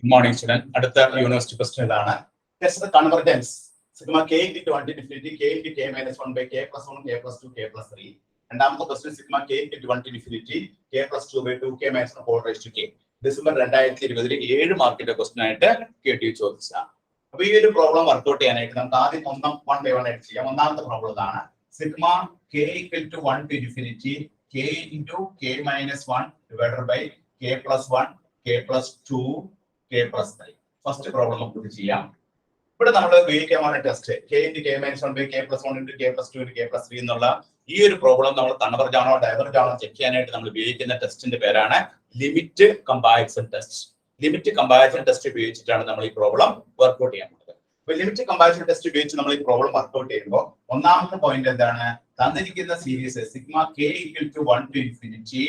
Good morning, student. അടുത്ത university question ഇതാണ്. Test the convergence. Sigma k into 1 to infinity k into k minus 1 by k plus 1 k plus 2 k plus 3. രണ്ടാമത്തെ question sigma k into 1 to infinity k plus 2 by 2 k minus 1 whole raised to k. December 2020 7 മാർക്കിന്റെ question ആയിട്ട് കേട്ടി ചോദിച്ചതാണ്. അപ്പോൾ ഈ ഒരു problem workout ചെയ്യാനായിട്ട് നമുക്ക് ആദ്യം വൺ ബൈ വൺ ആയിട്ട് ചെയ്യാം. ഒന്നാമത്തെ പ്രോബ്ലം ഇതാണ്. sigma k equal to 1 to infinity k into k minus 1 divided by k plus 1 k plus 2 k plus 3. First problem നമുക്ക് ചെയ്യാം. ഇവിടെ നമ്മൾ ഉപയോഗിക്കാനുള്ള test k into k minus 1 by k plus 1 into k plus 2 into k plus 3 എന്നുള്ള ഈ ഒരു problem നമ്മൾ converge ആണോ ഡൈവർജ് ആണോ ചെക്ക് ചെയ്യാനായിട്ട് നമ്മൾ ഉപയോഗിക്കുന്ന ടെസ്റ്റിന്റെ പേരാണ് limit comparison test. Limit comparison test ഉപയോഗിച്ചിട്ടാണ് നമ്മൾ ഈ പ്രോബ്ലം വർക്ക്ഔട്ട് ചെയ്യാൻ പോകുന്നത്. അപ്പൊ ലിമിറ്റ് കമ്പാരിസൺ ടെസ്റ്റ് ഉപയോഗിച്ച് നമ്മൾ ഈ പ്രോബ്ലം വർക്ക്ഔട്ട് ചെയ്യുമ്പോൾ ഒന്നാമത്തെ പോയിന്റ് എന്താണ്? തന്നിരിക്കുന്ന series sigma k equal to 1 to infinity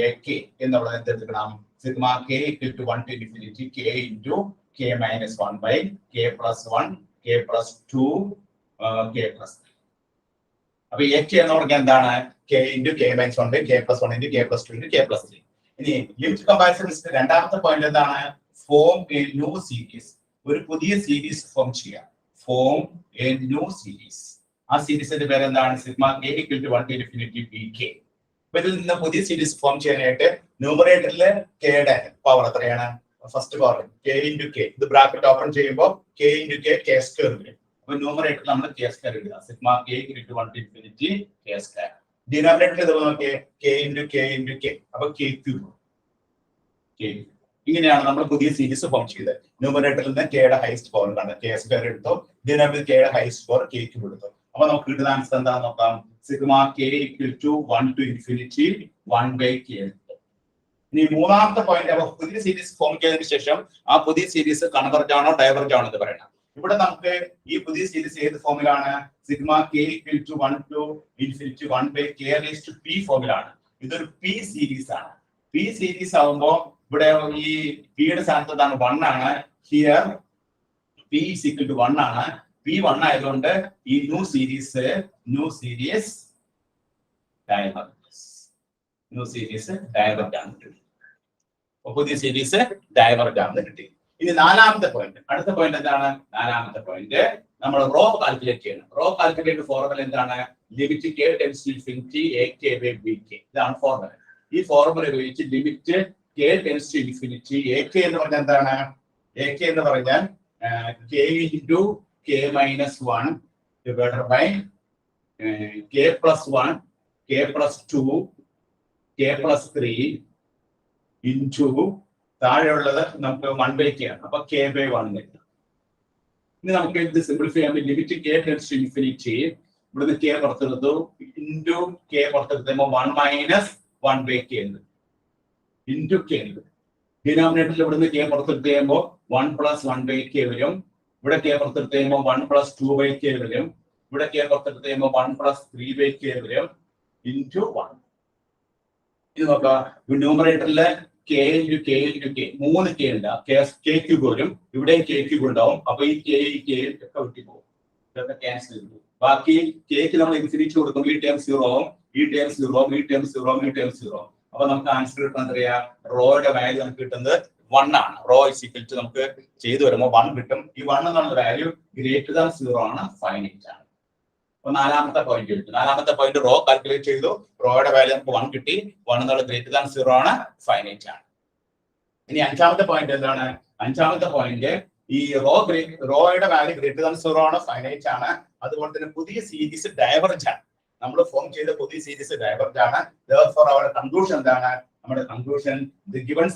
ak എന്നുള്ളത് എന്തെടുക്കണം? sigma k equal to 1 to infinity k into k minus 1 by k plus 1 k plus 2 k plus 3. അപ്പൊ ak എന്ന് പറഞ്ഞാൽ എന്താണ്? k into k minus 1 by k plus 1 into k plus 2 into k plus 3. ഇനി limit comparison രണ്ടാമത്തെ point എന്താണ്? Form A new series. ഒരു പുതിയ series form ചെയ്യാം. Form A new series. ആ സീരീസിന്റെ പേര് എന്താണ്? sigma k equal to 1 to infinity bk. ഇതിൽ നിന്ന് പുതിയ സീരീസ് ഫോം ചെയ്യാനായിട്ട് ന്യൂമറേറ്ററിലെ കെയുടെ പവർ എത്രയാണ്? First power k into k. ഇത് ബ്രാക്കറ്റ് ഓപ്പൺ ചെയ്യുമ്പോൾ k into k k square വരും. അപ്പൊ ന്യൂമറേറ്ററിൽ നമ്മൾ k സ്ക്വയർ ഇടുക. sigma k equal to 1 to infinity k square. ഡിനോമിനേറ്ററിൽ ഇത് നോക്കിയേ k into k into k. അപ്പൊ k ക്യൂബ്. ഇങ്ങനെയാണ് നമ്മൾ പുതിയ സീരീസ് ഫോം ചെയ്തത്. ന്യൂമറേറ്ററിൽ നിന്ന് k യുടെ ഹൈസ്റ്റ് പവർ ആണ് k സ്ക്വയർ എടുത്തു. ഡിനോമിനേറ്ററിൽ k യുടെ ഹൈസ്റ്റ് പവർ k ക്യൂബ് എടുത്തു. അപ്പൊ നമുക്ക് കിട്ടുന്ന ആൻസർ എന്താണെന്ന് നോക്കാം. sigma k equal to 1 to infinity 1 by k. ഇനി മൂന്നാമത്തെ പോയിന്റ്, അപ്പൊ പുതിയ സീരീസ് ഫോം ചെയ്തതിനു ശേഷം ആ പുതിയ സീരീസ് കൺവെർജ് ആണോ ഡൈവർജ് ആണോ എന്ന് പറയണം. ഇവിടെ നമുക്ക് ഈ പുതിയ സീരീസ് ഏത് ഫോമിലാണ്? sigma k equal to 1 to infinity 1 by k raised to p ഫോമിലാണ്. ഇതൊരു p സീരീസ് ആണ്. p സീരീസ് ആവുമ്പോൾ ഇവിടെ ഈ p യുടെ സ്ഥാനത്ത് എന്താണ്? 1 ആണ്. Here p is equal to 1 ആണ്. p 1 ആയതുകൊണ്ട് ഈ ന്യൂ സീരീസ് ഡൈവർജ് ആണ് കിട്ടി. പുതിയ സീരീസ് ഡൈവർജ് ആണ് കിട്ടി. ഇനി നാലാമത്തെ പോയിന്റ്, അടുത്ത പോയിന്റ് എന്താണ്? നാലാമത്തെ പോയിന്റ് നമ്മൾ റോ കാൽക്കുലേറ്റ് ചെയ്യണം. റോ കാൽക്കുലേറ്റ് ഫോർമുല എന്താണ്? Limit k tends to infinity ak by bk. ഇതാണ് ഫോർമുല. ഈ ഫോർമുല ഉപയോഗിച്ച് limit k tends to infinity ak എന്ന് പറഞ്ഞാൽ എന്താണ്? ak എന്ന് പറഞ്ഞാൽ k into k minus 1 divided by k plus 1 k plus 2 k plus 3 into താഴെയുള്ളത് നമുക്ക് 1 by k ആണ്. അപ്പൊ k by 1 കിട്ടും. ഇനി നമുക്ക് ഇത് സിംപ്ലിഫൈ ചെയ്യാൻ limit k tends to infinity ഇവിടുന്ന് k പുറത്തെടുത്തു ഇൻറ്റു k പുറത്തെടുത്തുമ്പോൾ 1 മൈനസ് 1 by k ഉണ്ട് ഇൻറ്റു k ഉണ്ട്. ഡിനോമിനേറ്ററിൽ ഇവിടുന്ന് k പുറത്തെടുത്ത് കഴിയുമ്പോൾ 1 plus 1 by k വരും. ഇവിടെ k പുറത്തെടുത്ത് കഴിയുമ്പോൾ 1 plus 2 by k വരും. ഇവിടെ k പുറത്തെടുത്ത് കഴിയുമ്പോൾ 1 plus 3 by k വരും ഇൻറ്റു 1. ഇത് നോക്കാം. ന്യൂമറേറ്ററിലെ k into k into k 3 k ഉണ്ട്. k ക്യൂബ് വരും. ഇവിടെ k ക്യൂബ് ഉണ്ടാവും. അപ്പൊ ഈ k ഒക്കെ വിട്ടുപോകും. ഇതൊക്കെ ക്യാൻസൽ ചെയ്തു. ബാക്കി k നമ്മൾ ഇൻഫിനിറ്റി കൊടുക്കും. ഈ ടേം 0 ആവും. ഈ ടേം 0 ഈ ടേം 0 ഈ ടേം 0. അപ്പൊ നമുക്ക് ആൻസർ കിട്ടുന്നത് എത്രയാ? റോയുടെ വാല്യൂ നമുക്ക് കിട്ടുന്നത് 1 ആണ്. റോ ഇസ് ഈക്വൽ ടു നമുക്ക് ചെയ്തു വരുമ്പോൾ 1 കിട്ടും. ഈ 1 എന്നുള്ള വാല്യൂ ഗ്രേറ്റർ ദാൻ 0 ആണ്, ഫൈനൈറ്റ് ആണ്. അപ്പൊ നാലാമത്തെ പോയിന്റ് കിട്ടും. നാലാമത്തെ പോയിന്റ് റോ കാൽക്കുലേറ്റ് ചെയ്തു. റോയുടെ വാല്യൂ നമുക്ക് 1 കിട്ടി. 1 എന്നുള്ള ഗ്രേറ്റർ ദാൻ 0 ആണ്, ഫൈനൈറ്റ് ആണ്. ഇനി അഞ്ചാമത്തെ പോയിന്റ് എന്താണ്? അഞ്ചാമത്തെ പോയിന്റ് ഈ റോയുടെ വാല്യൂ ഗ്രേറ്റർ ദാൻ 0 ആണ്, ഫൈനൈറ്റ് ആണ്. അതുപോലെ തന്നെ പുതിയ സീരീസ് ഡൈവർജ് ആണ്. നമ്മൾ ഫോം ചെയ്ത പുതിയ സീരീസ് ഡൈവർജ് ആണ്. therefore our കൺക്ലൂഷൻ എന്താണ്? നമ്മുടെ കൺക്ലൂഷൻ ദി ഗിവൺ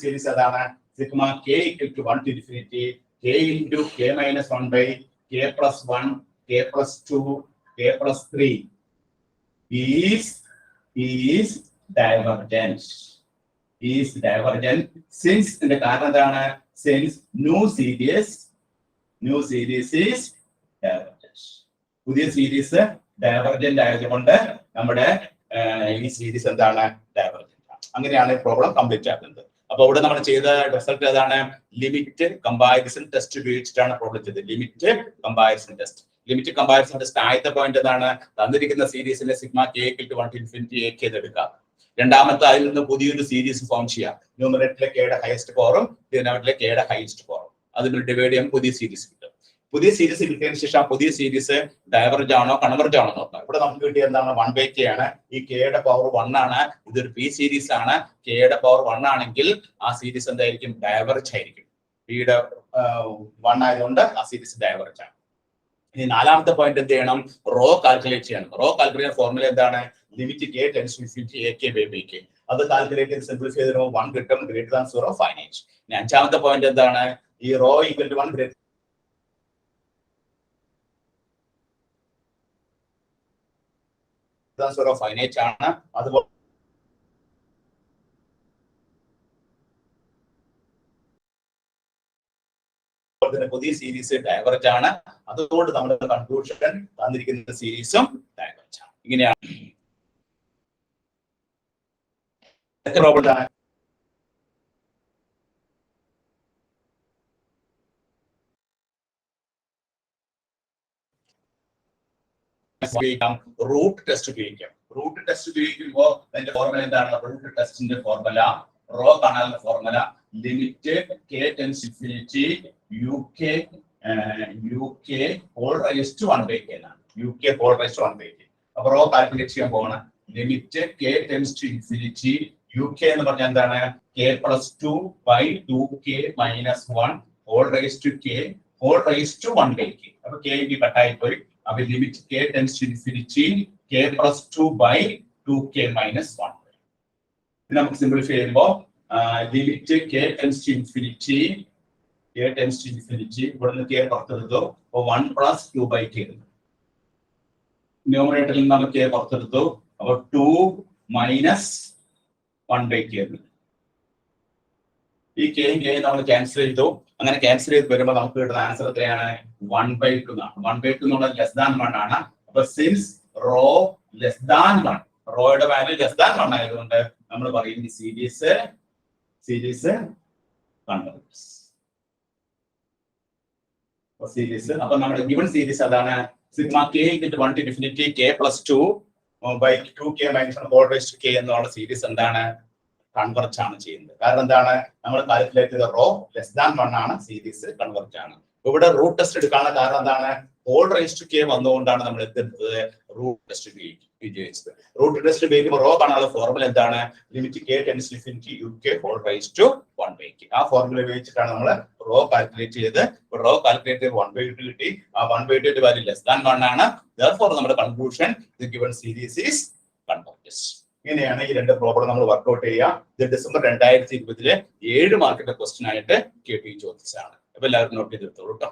സീരീസ് അതാണ് sigma k equal to 1 to infinity k into k minus 1 by k plus 1 k plus 2 k plus 3 is divergent. Since the കാരണം എന്താണ്? Since new series is divergent. പുതിയ series divergent ആയതുകൊണ്ട് നമ്മുടെ ഈ series എന്താണ്? Divergent. അങ്ങനെയാണ് ഈ പ്രോബ്ലം കംപ്ലീറ്റ് ആക്കുന്നത്. അപ്പൊ ഇവിടെ നമ്മൾ ചെയ്ത റിസൾട്ട് ഏതാണ്? ലിമിറ്റ് കമ്പാരിസൺ ടെസ്റ്റ് ഉപയോഗിച്ചിട്ടാണ് പ്രോബ്ലം ചെയ്തത്. ലിമിറ്റ് കമ്പാരിസൺ ടെസ്റ്റ് ആദ്യത്തെ പോയിന്റ് എന്താണ്? തന്നിരിക്കുന്ന സീരീസിലെ sigma k equal to 1 to infinity ak എടുക്കുക. രണ്ടാമത്തെ അതിൽ നിന്ന് പുതിയൊരു സീരീസ് ഫോം ചെയ്യാം. ന്യൂമറേറ്ററിലെ കെയുടെ ഹയസ്റ്റ് പവറും ഡിനോമിനേറ്ററിലെ കെയുടെ ഹയസ്റ്റ് പവറും അതിൽ ഡിവൈഡ് ചെയ്യാൻ പുതിയ സീരീസ് കിട്ടും. പുതിയ സീരീസ് കിട്ടിയതിന് ശേഷം ആ പുതിയ സീരീസ് ഡൈവർജ് ആണോ കൺവെർജ് ആണോ നോക്കാം. ഇവിടെ നമുക്ക് കിട്ടിയ എന്താണ് 1/k ആണ്. ഈ കെയുടെ പവർ 1 ആണ്. ഇതൊരു പി സീരീസ് ആണ്. കെയുടെ പവർ 1 ആണെങ്കിൽ ആ സീരീസ് എന്തായിരിക്കും? ഡൈവർജ് ആയിരിക്കും. പിയുടെ 1 ആയതുകൊണ്ട് ആ സീരീസ് ഡൈവർജ് ആണ്. ഇനി നാലാമത്തെ പോയിന്റ് എന്ത് ചെയ്യണം? റോ കാൽക്കുലേറ്റ് ചെയ്യണം. റോ കാൽക്കുലേറ്റ് ഫോർമുല എന്താണ്? Limit k tends to infinity ak by k. അത് കാൽക്കുലേറ്റ് ചെയ്ത് സിംപ്ലിഫൈ ചെയ്ത് 1 കിട്ടും. Greater than 0 finite. ഇനി അഞ്ചാമത്തെ പോയിന്റ് എന്താണ്? ഈ rho equal to 1 greater than 0 finite ആണ്. അതുപോലെ പുതിയ സീരീസ് ഡൈവർജ് ആണ്. അതുകൊണ്ട് നമ്മുടെ കൺക്ലൂഷൻ തന്നിരിക്കുന്ന സീരീസും ഡൈവർജ് ആണ്. ഇങ്ങനെയാണ് റൂട്ട് ടെസ്റ്റ് ഉപയോഗിക്കാം. റൂട്ട് ടെസ്റ്റ് ഉപയോഗിക്കുമ്പോൾ അതിന്റെ ഫോർമുല എന്താണ്? റൂട്ട് ടെസ്റ്റിന്റെ ഫോർമുല റോ കാണാനുള്ള formula limit k tends to infinity uk whole raise to 1/k എന്നാണ്. uk whole raise to 1/k. അപ്പൊ റോ കാൽക്കുലേറ്റ് ചെയ്യാൻ പോകണം. Limit k tends to infinity uk എന്ന് പറഞ്ഞാൽ എന്താണ്? k + 2/2k - 1 whole raise to k whole raise to 1/k. അപ്പൊ k കട്ടായി പോയി. അപ്പൊ limit k tends to infinity k + 2/2k - 1. ഇത് നമുക്ക് സിംപ്ലിഫൈ ചെയ്യുമ്പോൾ limit k tends to infinity ഇവിടുന്ന് k പുറത്തെടുത്തു. അപ്പൊ 1 + 2/k. ന്യൂമറേറ്ററിൽ നിന്ന് നമ്മൾ k പുറത്തെടുത്തു. അപ്പൊ 2 - 1/k. ഈ k നമ്മൾ ക്യാൻസൽ ചെയ്തു. അങ്ങനെ ക്യാൻസൽ ചെയ്ത് വരുമ്പോൾ നമുക്ക് കിട്ടുന്ന ആൻസർ എത്രയാണ്? 1/2 എന്നാണ്. 1/2 എന്നുള്ള ലെസ് ദാൻ 1 ആണ്. അപ്പൊ സിൻസ് റോ ലെസ് ദാൻ 1, റോയുടെ വാല്യൂ ലെസ് ദാൻ 1 ആയതുകൊണ്ട് നമ്മൾ പറയും ഈ സീരീസ് കൺവെർജ്. സീരീസ് അപ്പൊ നമ്മുടെ ഗിവൺ സീരീസ് അതാണ്. Sigma k = 1 to infinity k + 2/2k - 1 whole raise to k എന്നുള്ള സീരീസ് എന്താണ്? കൺവെർജ് ആണ് ചെയ്യുന്നത്. കാരണം എന്താണ്? നമ്മൾ കാൽക്കുലേറ്റ് ചെയ്ത റോ ലെസ് ദാൻ 1 ആണ്. സീരീസ് കൺവെർജ് ആണ്. ഇവിടെ റൂട്ട് ടെസ്റ്റ് എടുക്കാനുള്ള കാരണം എന്താണ്? ഹോൾ റൈസ് ടു k വന്നുകൊണ്ടാണ് നമ്മൾ എടുത്തത് റൂട്ട് ടെസ്റ്റ് വിജയിച്ചത്. റൂട്ട് ടെസ്റ്റ് ഉപയോഗിക്കുമ്പോൾ റോ കാണാനുള്ള ഫോർമുല എന്താണ്? Limit k tends to infinity uk whole raise to 1/k. ആ ഫോർമുല ഉപയോഗിച്ചിട്ടാണ് നമ്മൾ റോ കാൽക്കുലേറ്റ് ചെയ്ത്. റോ കാൽക്കുലേറ്റ് ചെയ്ത് 1/2 കിട്ടി. ആ 1/2 വാല്യൂ ലെസ് ദാൻ 1 ആണ്. therefore നമ്മുടെ conclusion the given series is converge. ഇങ്ങനെയാണ് ഈ രണ്ട് പ്രോബ്ലം നമ്മൾ വർക്ക്ഔട്ട് ചെയ്യുക. ഇത് ഡിസംബർ 2020 7 മാർക്കിന്റെ ക്വസ്റ്റ്യൻ ആയിട്ട് KP ചോദിച്ചതാണ്. അപ്പൊ എല്ലാവരും നോട്ട് ചെയ്തെടുത്തോളൂ കേട്ടോ.